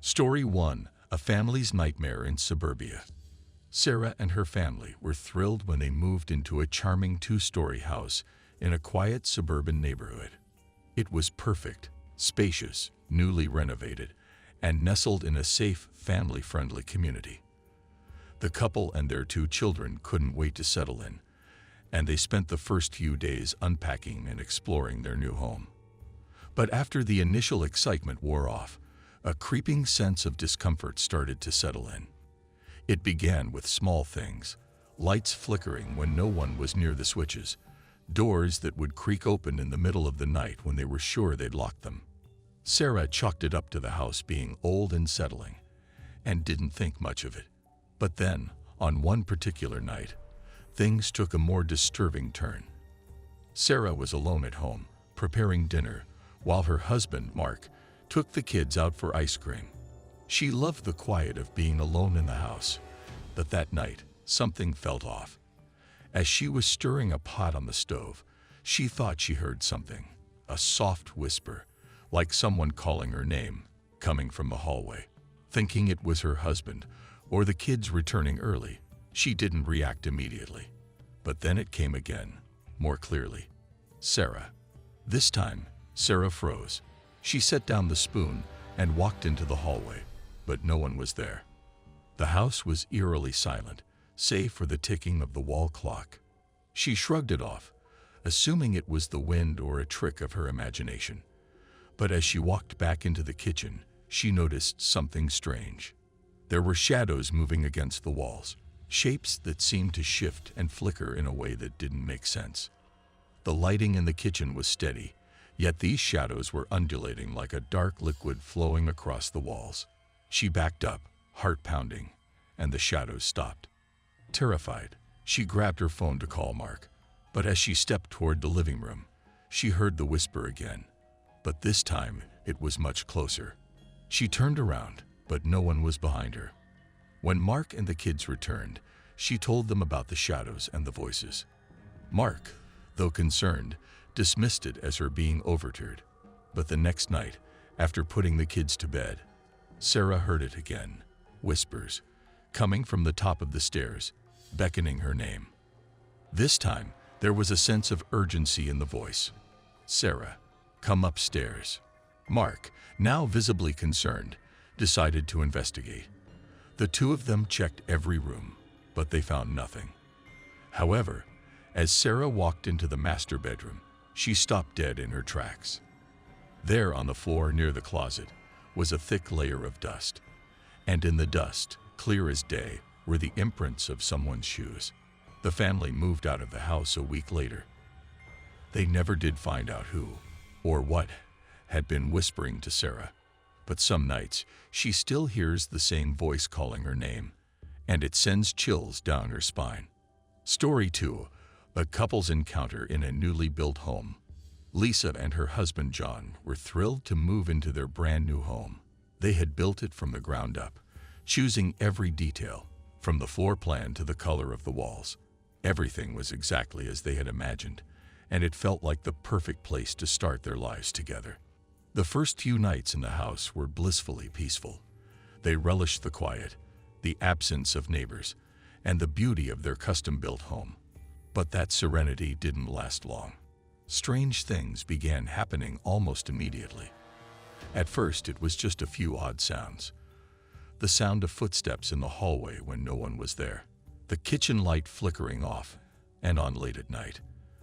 Story 1. A Family's Nightmare in Suburbia. Sarah and her family were thrilled when they moved into a charming two-story house in a quiet suburban neighborhood. It was perfect, spacious, newly renovated, and nestled in a safe, family-friendly community. The couple and their 2 children couldn't wait to settle in, and they spent the first few days unpacking and exploring their new home. But after the initial excitement wore off, a creeping sense of discomfort started to settle in. It began with small things: lights flickering when no one was near the switches, doors that would creak open in the middle of the night when they were sure they'd locked them. Sarah chalked it up to the house being old and settling, and didn't think much of it. But then, on one particular night, things took a more disturbing turn. Sarah was alone at home, preparing dinner, while her husband, Mark, took the kids out for ice cream. She loved the quiet of being alone in the house, but that night, something felt off. As she was stirring a pot on the stove, she thought she heard something, a soft whisper, like someone calling her name, coming from the hallway. Thinking it was her husband or the kids returning early, she didn't react immediately. But then it came again, more clearly. Sarah. This time, Sarah froze. She set down the spoon and walked into the hallway, but no one was there. The house was eerily silent, save for the ticking of the wall clock. She shrugged it off, assuming it was the wind or a trick of her imagination. But as she walked back into the kitchen, she noticed something strange. There were shadows moving against the walls, shapes that seemed to shift and flicker in a way that didn't make sense. The lighting in the kitchen was steady, yet these shadows were undulating like a dark liquid flowing across the walls. She backed up, heart pounding, and the shadows stopped. Terrified, she grabbed her phone to call Mark, but as she stepped toward the living room, she heard the whisper again. But this time, it was much closer. She turned around, but no one was behind her. When Mark and the kids returned, she told them about the shadows and the voices. Mark, though concerned, dismissed it as her being overtured. But the next night, after putting the kids to bed, Sarah heard it again, whispers, coming from the top of the stairs, beckoning her name. This time, there was a sense of urgency in the voice. Sarah, come upstairs. Mark, now visibly concerned, decided to investigate. The 2 of them checked every room, but they found nothing. However, as Sarah walked into the master bedroom, she stopped dead in her tracks. There on the floor near the closet was a thick layer of dust, and in the dust, clear as day, were the imprints of someone's shoes. The family moved out of the house a week later. They never did find out who or what had been whispering to Sarah, but some nights she still hears the same voice calling her name, and it sends chills down her spine. Story 2. A couple's encounter in a newly built home. Lisa and her husband John were thrilled to move into their brand new home. They had built it from the ground up, choosing every detail, from the floor plan to the color of the walls. Everything was exactly as they had imagined, and it felt like the perfect place to start their lives together. The first few nights in the house were blissfully peaceful. They relished the quiet, the absence of neighbors, and the beauty of their custom-built home. But that serenity didn't last long. Strange things began happening almost immediately. At first, it was just a few odd sounds. The sound of footsteps in the hallway when no one was there. The kitchen light flickering off and on late at night.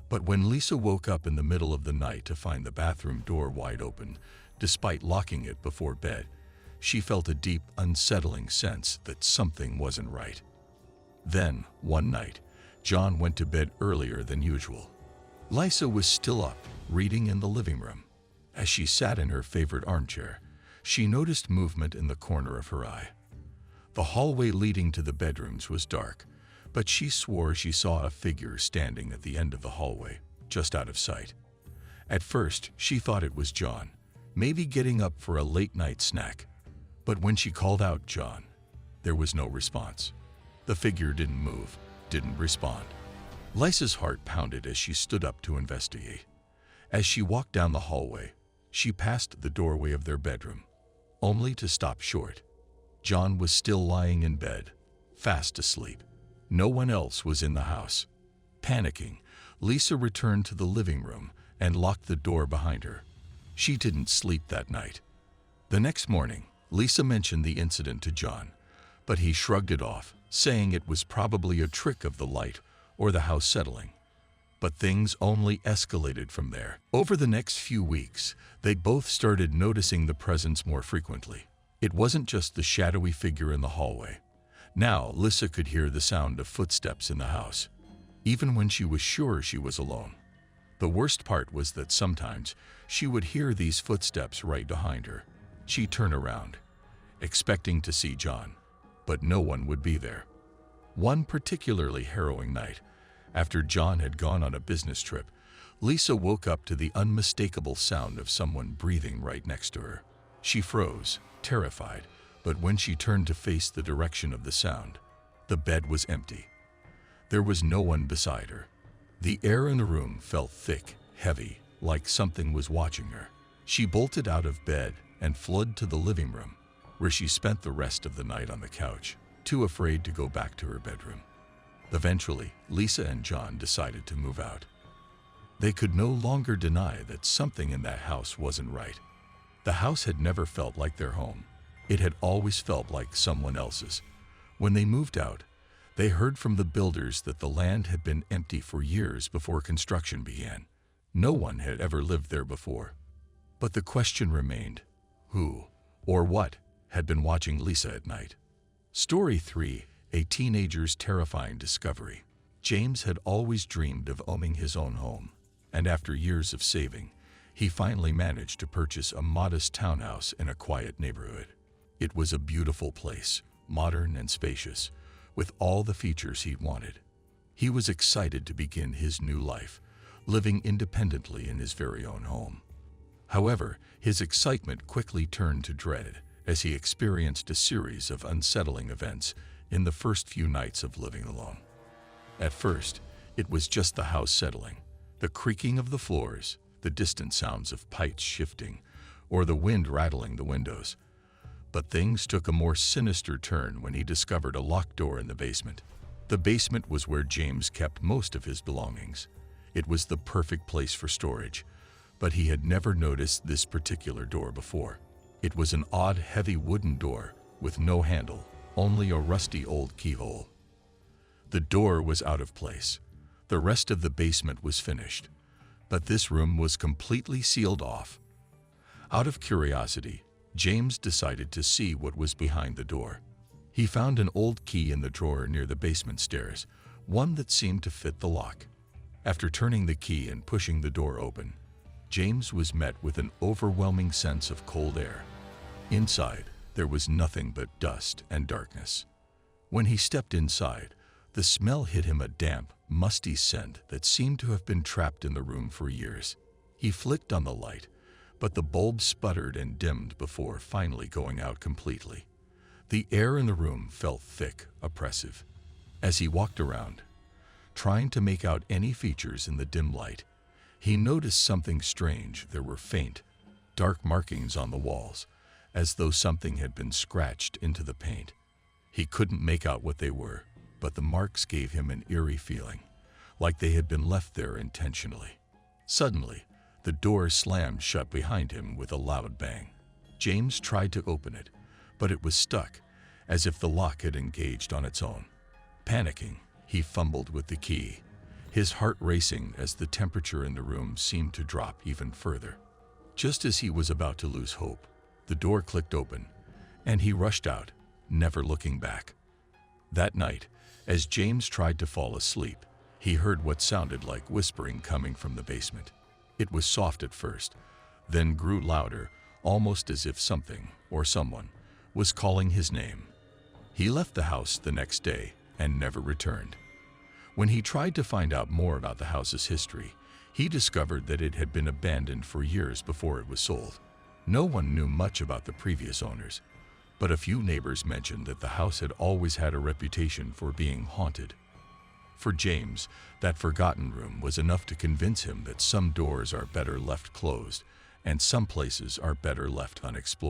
But when Lisa woke up in the middle of the night to find the bathroom door wide open, despite locking it before bed, she felt a deep, unsettling sense that something wasn't right. Then, one night, John went to bed earlier than usual. Lisa was still up, reading in the living room. As she sat in her favorite armchair, she noticed movement in the corner of her eye. The hallway leading to the bedrooms was dark, but she swore she saw a figure standing at the end of the hallway, just out of sight. At first, she thought it was John, maybe getting up for a late-night snack. But when she called out John, there was no response. The figure didn't move, didn't respond. Lisa's heart pounded as she stood up to investigate. As she walked down the hallway, she passed the doorway of their bedroom. only to stop short. John was still lying in bed, fast asleep. No one else was in the house. Panicking, Lisa returned to the living room and locked the door behind her. She didn't sleep that night. The next morning, Lisa mentioned the incident to John, but he shrugged it off, saying it was probably a trick of the light or the house settling. But things only escalated from there. Over the next few weeks, they both started noticing the presence more frequently. It wasn't just the shadowy figure in the hallway. Now, Lisa could hear the sound of footsteps in the house, even when she was sure she was alone. The worst part was that sometimes she would hear these footsteps right behind her. She'd turn around, expecting to see John, but no one would be there. One particularly harrowing night, after John had gone on a business trip, Lisa woke up to the unmistakable sound of someone breathing right next to her. She froze, terrified, but when she turned to face the direction of the sound, the bed was empty. There was no one beside her. The air in the room felt thick, heavy, like something was watching her. She bolted out of bed and fled to the living room, where she spent the rest of the night on the couch, too afraid to go back to her bedroom. Eventually, Lisa and John decided to move out. They could no longer deny that something in that house wasn't right. The house had never felt like their home. It had always felt like someone else's. When they moved out, they heard from the builders that the land had been empty for years before construction began. No one had ever lived there before. But the question remained, who or what had been watching Lisa at night? Story 3. A teenager's terrifying discovery. James had always dreamed of owning his own home, and after years of saving, he finally managed to purchase a modest townhouse in a quiet neighborhood. It was a beautiful place, modern and spacious, with all the features he wanted. He was excited to begin his new life, living independently in his very own home. However, his excitement quickly turned to dread as he experienced a series of unsettling events in the first few nights of living alone. At first, it was just the house settling, the creaking of the floors, the distant sounds of pipes shifting, or the wind rattling the windows. But things took a more sinister turn when he discovered a locked door in the basement. The basement was where James kept most of his belongings. It was the perfect place for storage, but he had never noticed this particular door before. It was an odd, heavy wooden door with no handle, only a rusty old keyhole. The door was out of place. The rest of the basement was finished, but this room was completely sealed off. Out of curiosity, James decided to see what was behind the door. He found an old key in the drawer near the basement stairs, one that seemed to fit the lock. After turning the key and pushing the door open, James was met with an overwhelming sense of cold air. Inside, there was nothing but dust and darkness. When he stepped inside, the smell hit him, a damp, musty scent that seemed to have been trapped in the room for years. He flicked on the light, but the bulb sputtered and dimmed before finally going out completely. The air in the room felt thick, oppressive. As he walked around, trying to make out any features in the dim light, he noticed something strange. There were faint, dark markings on the walls, as though something had been scratched into the paint. He couldn't make out what they were, but the marks gave him an eerie feeling, like they had been left there intentionally. Suddenly, the door slammed shut behind him with a loud bang. James tried to open it, but it was stuck, as if the lock had engaged on its own. Panicking, he fumbled with the key, his heart racing as the temperature in the room seemed to drop even further. Just as he was about to lose hope, the door clicked open, and he rushed out, never looking back. That night, as James tried to fall asleep, he heard what sounded like whispering coming from the basement. It was soft at first, then grew louder, almost as if something or someone was calling his name. He left the house the next day and never returned. When he tried to find out more about the house's history, he discovered that it had been abandoned for years before it was sold. No one knew much about the previous owners, but a few neighbors mentioned that the house had always had a reputation for being haunted. For James, that forgotten room was enough to convince him that some doors are better left closed and some places are better left unexplored.